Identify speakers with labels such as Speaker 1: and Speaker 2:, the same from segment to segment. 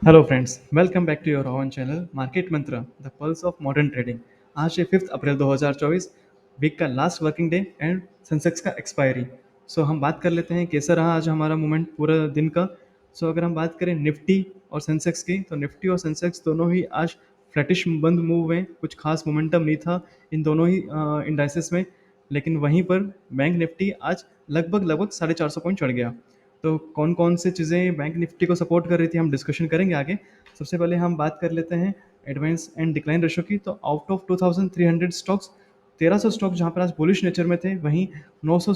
Speaker 1: Hello friends, welcome back to your own channel market Mantra the pulse of modern trading. आज है 5 April 2024, week का last working day and Sensex का expiry. So हम बात कर लेते हैं कैसा रहा आज हमारा मूवमेंट पूरा दिन का। अगर हम बात करें निफ्टी और सेंसेक्स की, तो निफ्टी और सेंसेक्स दोनों ही आज फ्लैटिश बंद मूव हुए, कुछ खास मोमेंटम नहीं था इन दोनों ही इंडाइसेस में। लेकिन वहीं पर बैंक निफ्टी आज लगभग लगभग 450 पॉइंट चढ़ गया। तो कौन कौन से चीज़ें बैंक निफ्टी को सपोर्ट कर रही थी, हम डिस्कशन करेंगे आगे। सबसे पहले हम बात कर लेते हैं एडवांस एंड डिक्लाइन रेशो की। तो आउट ऑफ 2300 स्टॉक्स, 1300 स्टॉक्स जहाँ पर आज बुलिश नेचर में थे, वहीं 900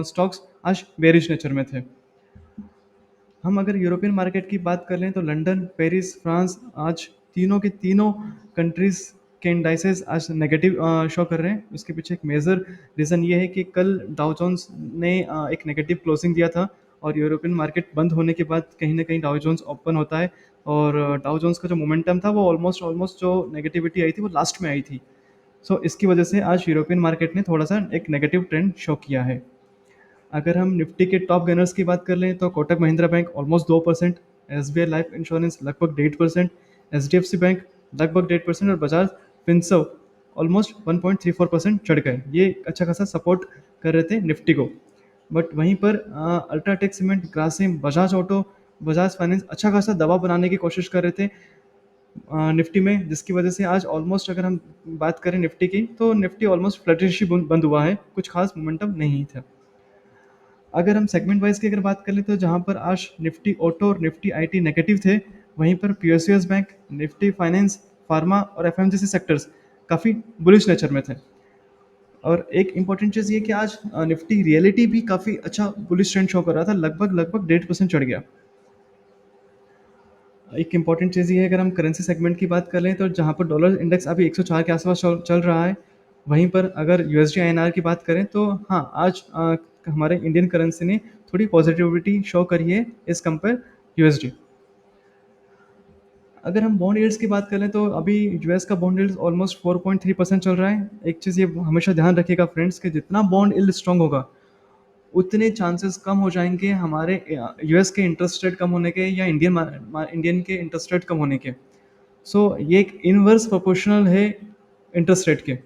Speaker 1: स्टॉक्स आज बेरिश नेचर में थे। हम अगर यूरोपियन मार्केट की बात कर लें तो लंदन, पेरिस, फ्रांस, आज तीनों के तीनों कंट्रीज़ के इंडाइसेस आज नेगेटिव शो कर रहे हैं। उसके पीछे एक मेजर रीज़न ये है कि कल डाउ जोन्स ने एक नेगेटिव क्लोजिंग दिया था, और यूरोपियन मार्केट बंद होने के बाद कहीं ना कहीं डाउ जोन्स ओपन होता है, और डाउ जोन्स का जो मोमेंटम था वो ऑलमोस्ट ऑलमोस्ट जो नेगेटिविटी आई थी वो लास्ट में आई थी। इसकी वजह से आज यूरोपियन मार्केट ने थोड़ा सा एक नेगेटिव ट्रेंड शो किया है। अगर हम निफ्टी के टॉप गनर्स की बात कर लें तो Kotak Mahindra bank almost 2%, S B I life insurance लगभग 1.5%, H D F C bank लगभग 1.5% और बजाज फिंसर्व ऑलमोस्ट 1.34% चढ़ गए। ये अच्छा खासा सपोर्ट कर रहे थे निफ्टी को। बट वहीं पर UltraTech cement, Grasim, Bajaj auto, Bajaj finance अच्छा खासा दबाव बनाने की कोशिश कर रहे थे निफ्टी में, जिसकी वजह से आज ऑलमोस्ट अगर हम बात करें निफ्टी की, तो निफ्टी ऑलमोस्ट फ्लैटिश ही बंद हुआ है, कुछ खास मोमेंटम नहीं था। अगर हम सेगमेंट वाइज की अगर बात कर लें तो जहाँ पर आज निफ्टी ऑटो और निफ्टी आईटी नेगेटिव थे, वहीं पर पीएसयूएस बैंक, निफ्टी फाइनेंस, फार्मा और एफएमजीसी सेक्टर्स काफ़ी बुलिश नेचर में थे। और एक इंपॉर्टेंट चीज़ ये कि आज निफ्टी रियलिटी भी काफ़ी अच्छा बुलिश ट्रेंड शो कर रहा था, लगभग लगभग 1.5% चढ़ गया। एक इंपॉर्टेंट चीज़ ये है, अगर हम करेंसी सेगमेंट की बात कर लें तो जहाँ पर डॉलर इंडेक्स अभी 104 के आसपास चल रहा है, वहीं पर अगर यूएसडी आईएनआर की बात करें तो हाँ, आज हमारे इंडियन करेंसी ने थोड़ी पॉजिटिविटी शो करी है एज कंपेयर यूएसडी। अगर हम बॉन्ड यील्ड्स की बात करें तो अभी यूएस का बॉन्ड यील्ड ऑलमोस्ट 4.3% चल रहा है। एक चीज़ ये हमेशा ध्यान रखिएगा फ्रेंड्स कि जितना बॉन्ड यील्ड स्ट्रांग होगा, उतने चांसेस कम हो जाएंगे हमारे यूएस के इंटरेस्ट रेट कम होने के या इंडियन के इंटरेस्ट रेट कम होने के। ये एक इनवर्स प्रोपोर्शनल है इंटरेस्ट रेट के।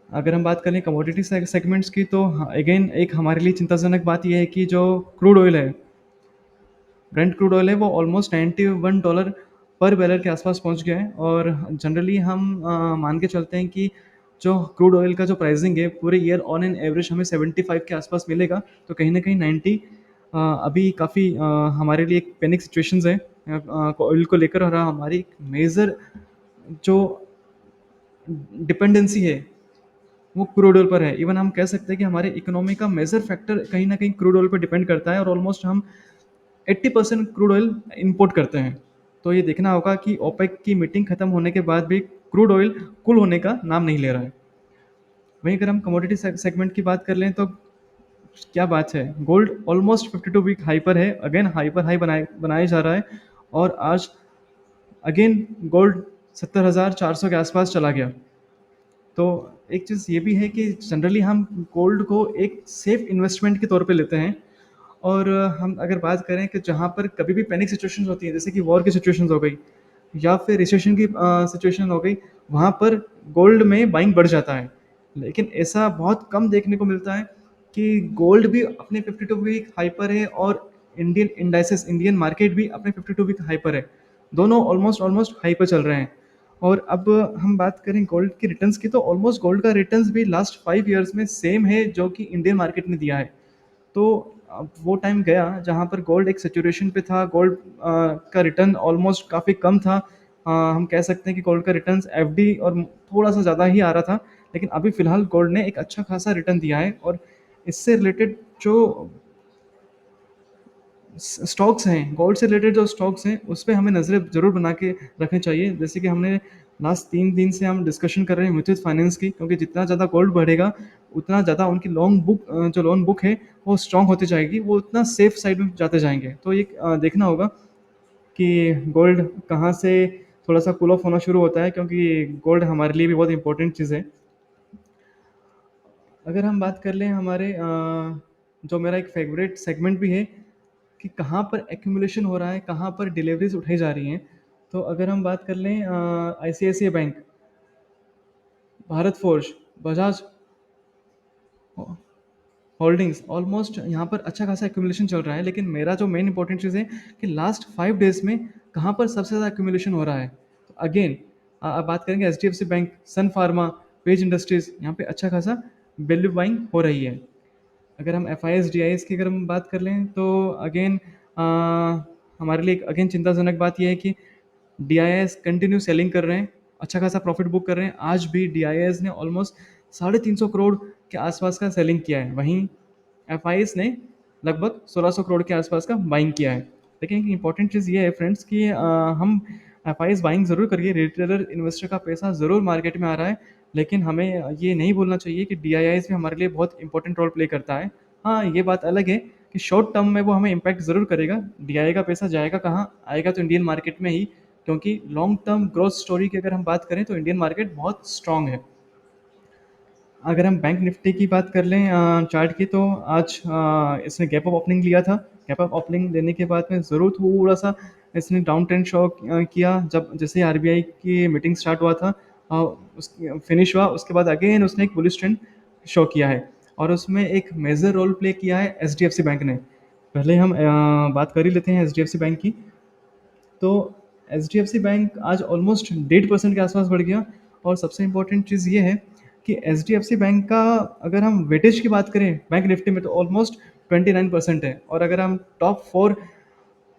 Speaker 1: अगर हम बात करें कमोडिटी सेगमेंट्स की, तो अगेन एक हमारे लिए चिंताजनक बात यह है कि जो क्रूड ऑयल है, ब्रेंट क्रूड ऑयल है, वो ऑलमोस्ट $91 पर बैरल के आसपास पहुंच गया है। और जनरली हम मान के चलते हैं कि जो क्रूड ऑयल का जो प्राइसिंग है पूरे ईयर ऑन एन एवरेज हमें 75 के आसपास मिलेगा। तो कहीं ना कहीं 90 अभी काफ़ी हमारे लिए एक पैनिक सिचुएशंस है ऑयल को लेकर। और हमारी मेजर जो डिपेंडेंसी है वो क्रूड ऑयल पर है। इवन हम कह सकते हैं कि हमारे इकोनॉमी का मेजर फैक्टर कहीं ना कहीं क्रूड ऑयल पर डिपेंड करता है, और ऑलमोस्ट हम 80% क्रूड ऑयल इंपोर्ट करते हैं। तो ये देखना होगा कि ओपेक की मीटिंग खत्म होने के बाद भी क्रूड ऑयल कूल होने का नाम नहीं ले रहा है। वहीं अगर हम कमोडिटी सेगमेंट की बात कर लें तो क्या बात है, गोल्ड ऑलमोस्ट 52 वीक हाई पर है, अगेन हाइपर हाई बनाया जा रहा है। और आज अगेन गोल्ड 70,400 के आसपास चला गया। तो एक चीज़ ये भी है कि जनरली हम गोल्ड को एक सेफ इन्वेस्टमेंट के तौर पे लेते हैं। और हम अगर बात करें कि जहाँ पर कभी भी पैनिक सिचुएशंस होती हैं, जैसे कि वॉर की सिचुएशंस हो गई या फिर रिसेशन की सिचुएशन हो गई, वहाँ पर गोल्ड में बाइंग बढ़ जाता है। लेकिन ऐसा बहुत कम देखने को मिलता है कि गोल्ड भी अपने 52 वीक हाई पर है और इंडियन इंडाइसेस, इंडियन मार्केट भी अपने 52 वीक हाई पर है। दोनों ऑलमोस्ट ऑलमोस्ट हाई पर चल रहे हैं। और अब हम बात करें गोल्ड की रिटर्न्स की, तो ऑलमोस्ट गोल्ड का रिटर्न्स भी लास्ट 5 ईयर्स में सेम है जो कि इंडियन मार्केट ने दिया है। तो अब वो टाइम गया जहाँ पर गोल्ड एक सिचुएशन पे था, गोल्ड का रिटर्न ऑलमोस्ट काफ़ी कम था। हम कह सकते हैं कि गोल्ड का रिटर्न एफडी और थोड़ा सा ज़्यादा ही आ रहा था। लेकिन अभी फ़िलहाल गोल्ड ने एक अच्छा खासा रिटर्न दिया है। और इससे रिलेटेड जो स्टॉक्स हैं, गोल्ड से रिलेटेड जो स्टॉक्स हैं, उस पे हमें नज़रें ज़रूर बना के रखनी चाहिए। जैसे कि हमने लास्ट 3 दिन से हम डिस्कशन कर रहे हैं म्यूचुअल फाइनेंस की, क्योंकि जितना ज़्यादा गोल्ड बढ़ेगा उतना ज़्यादा उनकी लॉन्ग बुक जो लोन बुक है वो स्ट्रॉन्ग होती जाएगी, वो उतना सेफ साइड में जाते जाएंगे। तो ये देखना होगा कि गोल्ड कहाँ से थोड़ा सा कूल ऑफ होना शुरू होता है, क्योंकि गोल्ड हमारे लिए भी बहुत इंपॉर्टेंट चीज़ है। अगर हम बात कर लें हमारे जो मेरा एक फेवरेट सेगमेंट भी है कि कहाँ पर एक्यूमुलेशन हो रहा है, कहाँ पर डिलीवरीज उठाई जा रही हैं। तो अगर हम बात कर लें ICICI bank, Bharat forge, Bajaj holdings, almost यहाँ पर अच्छा खासा एक्यूमुलेशन चल रहा है। लेकिन मेरा जो मेन इंपॉर्टेंट चीज़ है कि लास्ट 5 डेज में कहाँ पर सबसे ज़्यादा एक्यूमुलेशन हो रहा है। तो अगेन आप बात करेंगे H D F C bank, Sun Pharma, Page Industries, यहाँ पे अच्छा खासा वैल्यू बाइंग हो रही है। अगर हम F I S D I S की अगर हम बात कर लें तो अगेन हमारे लिए अगेन चिंताजनक बात यह है कि D I S continue selling कर रहे हैं, अच्छा खासा प्रॉफिट बुक कर रहे हैं। आज भी डी आई एस ने ऑलमोस्ट 350 करोड़ के आसपास का सेलिंग किया है, वहीं एफ आई एस ने लगभग 1600 करोड़ के आसपास का बाइंग किया है। लेकिन एक इंपॉर्टेंट चीज़ ये है फ्रेंड्स कि हम एफ आई एस बाइंग ज़रूर करिए, रिटेलर इन्वेस्टर का पैसा ज़रूर मार्केट में आ रहा है, लेकिन हमें ये नहीं भूलना चाहिए कि डी आई एस भी हमारे लिए बहुत इंपॉर्टेंट रोल प्ले करता है। हाँ, ये बात अलग है कि शॉर्ट टर्म में वो हमें इम्पैक्ट ज़रूर करेगा। डी आई का पैसा जाएगा कहाँ, आएगा तो इंडियन मार्केट में ही, क्योंकि लॉन्ग टर्म ग्रोथ स्टोरी की अगर हम बात करें तो इंडियन मार्केट बहुत स्ट्रांग है। अगर हम बैंक निफ्टी की बात कर लें चार्ट की, तो आज इसने गैप अप ओपनिंग लिया था। गैप अप ओपनिंग लेने के बाद में ज़रूर थोड़ा सा इसने डाउन ट्रेंड शो किया। जब जैसे आरबीआई की मीटिंग स्टार्ट हुआ था, उस फिनिश हुआ, उसके बाद अगेन उसने एक बुलिश ट्रेंड शो किया है, और उसमें एक मेजर रोल प्ले किया है H D F C bank ने। पहले हम बात कर ही लेते हैं H D F C bank की। तो H D F C bank आज ऑलमोस्ट 1.5% के आसपास बढ़ गया। और सबसे इम्पोर्टेंट चीज़ ये है कि H D F C bank का अगर हम वेटेज की बात करें बैंक निफ्टी में, तो ऑलमोस्ट 29% है। और अगर हम टॉप 4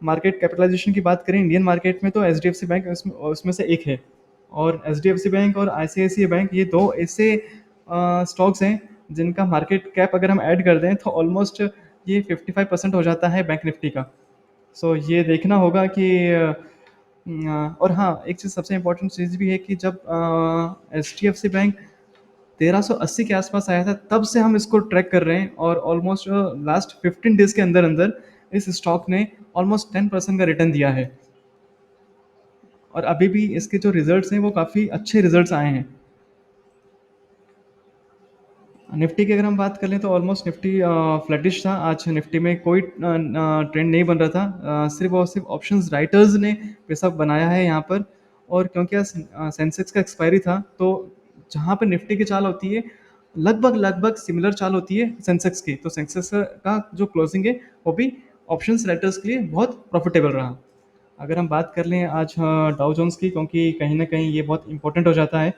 Speaker 1: मार्केट कैपिटलाइजेशन की बात करें इंडियन मार्केट में, तो H D F C bank उसमें से एक है। और H D F C bank और I C I C I bank, ये दो ऐसे स्टॉक्स हैं जिनका मार्केट कैप अगर हम ऐड कर दें तो ऑलमोस्ट ये 55% हो जाता है बैंक निफ्टी का। सो ये देखना होगा कि और हाँ, एक चीज़ सबसे इम्पोर्टेंट चीज़ भी है कि जब H D F C bank 1380 के आसपास आया था, तब से हम इसको ट्रैक कर रहे हैं, और ऑलमोस्ट लास्ट 15 डेज के अंदर अंदर इस स्टॉक ने ऑलमोस्ट 10% का रिटर्न दिया है। और अभी भी इसके जो रिजल्ट्स हैं वो काफ़ी अच्छे रिजल्ट्स आए हैं। निफ्टी की अगर हम बात कर लें तो ऑलमोस्ट निफ्टी फ्लैटिश था। आज निफ्टी में कोई ट्रेंड नहीं बन रहा था, सिर्फ और सिर्फ ऑप्शंस राइटर्स ने पैसा बनाया है यहाँ पर। और क्योंकि आज सेंसेक्स का एक्सपायरी था, तो जहाँ पर निफ्टी की चाल होती है लगभग लगभग सिमिलर चाल होती है सेंसेक्स की, तो सेंसेक्स का जो क्लोजिंग है वो भी ऑप्शंस राइटर्स के लिए बहुत प्रॉफिटेबल रहा। अगर हम बात कर लें आज डाउ जोन्स की, क्योंकि कहीं ना कहीं ये बहुत इंपॉर्टेंट हो जाता है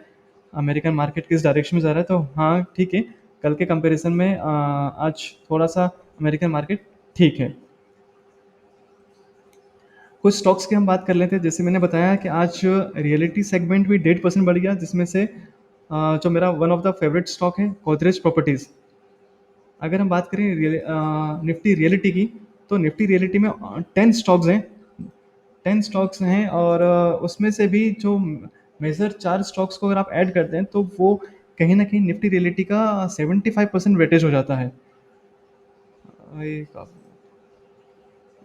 Speaker 1: अमेरिकन मार्केट किस डायरेक्शन में जा रहा है, तो हाँ ठीक है, कल के कंपैरिजन में आज थोड़ा सा अमेरिकन मार्केट ठीक है। कुछ स्टॉक्स की हम बात कर लेते हैं। जैसे मैंने बताया कि आज रियलिटी सेगमेंट भी 1.5% बढ़ गया, जिसमें से जो मेरा one of the favourite stock है गोदरेज प्रॉपर्टीज़। अगर हम बात करें निफ्टी रियलिटी की, तो निफ्टी रियलिटी में 10 स्टॉक्स हैं। 10 स्टॉक्स हैं, और उसमें से भी जो मेजर 4 स्टॉक्स को अगर आप ऐड करते हैं, तो वो कहीं ना कहीं निफ्टी रियलिटी का 75% वेटेज हो जाता है। एक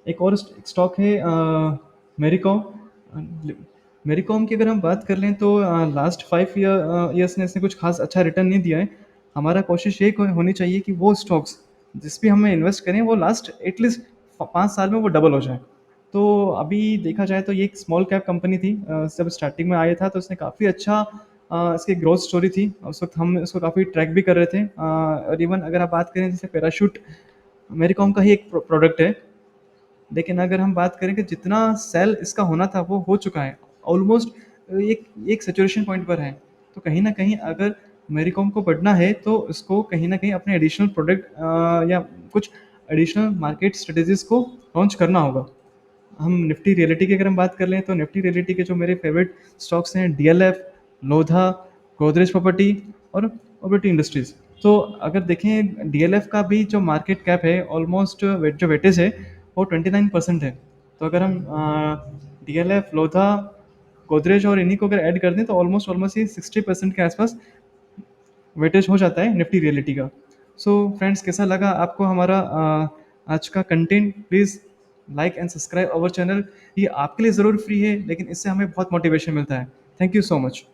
Speaker 1: एक और स्टॉक है मेरिकॉम। मेरिकॉम की अगर हम बात कर लें तो लास्ट 5 ईयर्स ने इसने कुछ खास अच्छा रिटर्न नहीं दिया है। हमारा कोशिश ये होनी चाहिए कि वो स्टॉक्स जिस भी हमें इन्वेस्ट करें वो लास्ट एटलीस्ट 5 साल में वो डबल हो जाए। तो अभी देखा जाए तो ये एक स्मॉल कैप कंपनी थी। जब स्टार्टिंग में आया था तो इसने काफ़ी अच्छा इसकी ग्रोथ स्टोरी थी। उस वक्त हम इसको काफ़ी ट्रैक भी कर रहे थे। और इवन अगर आप बात करें जैसे पैराशूट, मेरिकॉम का ही एक प्रोडक्ट है। लेकिन अगर हम बात करें कि जितना सेल इसका होना था वो हो चुका है ऑलमोस्ट, एक एक सेचुरेशन पॉइंट पर है। तो कहीं ना कहीं अगर मेरिकॉम को बढ़ना है तो इसको कहीं ना कहीं अपने एडिशनल प्रोडक्ट या कुछ एडिशनल मार्केट स्ट्रेटेजीज को लॉन्च करना होगा। हम निफ्टी रियलिटी की अगर हम बात कर लें तो निफ्टी रियलिटी के जो मेरे फेवरेट स्टॉक्स हैं डीएलएफ, लोधा, गोदरेज प्रॉपर्टी और ओबेटी इंडस्ट्रीज। तो अगर देखें डीएलएफ का भी जो मार्केट कैप है ऑलमोस्ट जो वेटेज है वो 29% है। तो अगर हम डीएलएफ, लोधा, गोदरेज और इन्हीं को अगर ऐड कर दें तो ऑलमोस्ट ऑलमोस्ट ये 60% के आसपास वेटेज हो जाता है निफ्टी रियलिटी का। सो फ्रेंड्स, कैसा लगा आपको हमारा आज का content? Please like and subscribe our channel. ये आपके लिए ज़रूर फ्री है, लेकिन इससे हमें बहुत मोटिवेशन मिलता है। Thank you so much.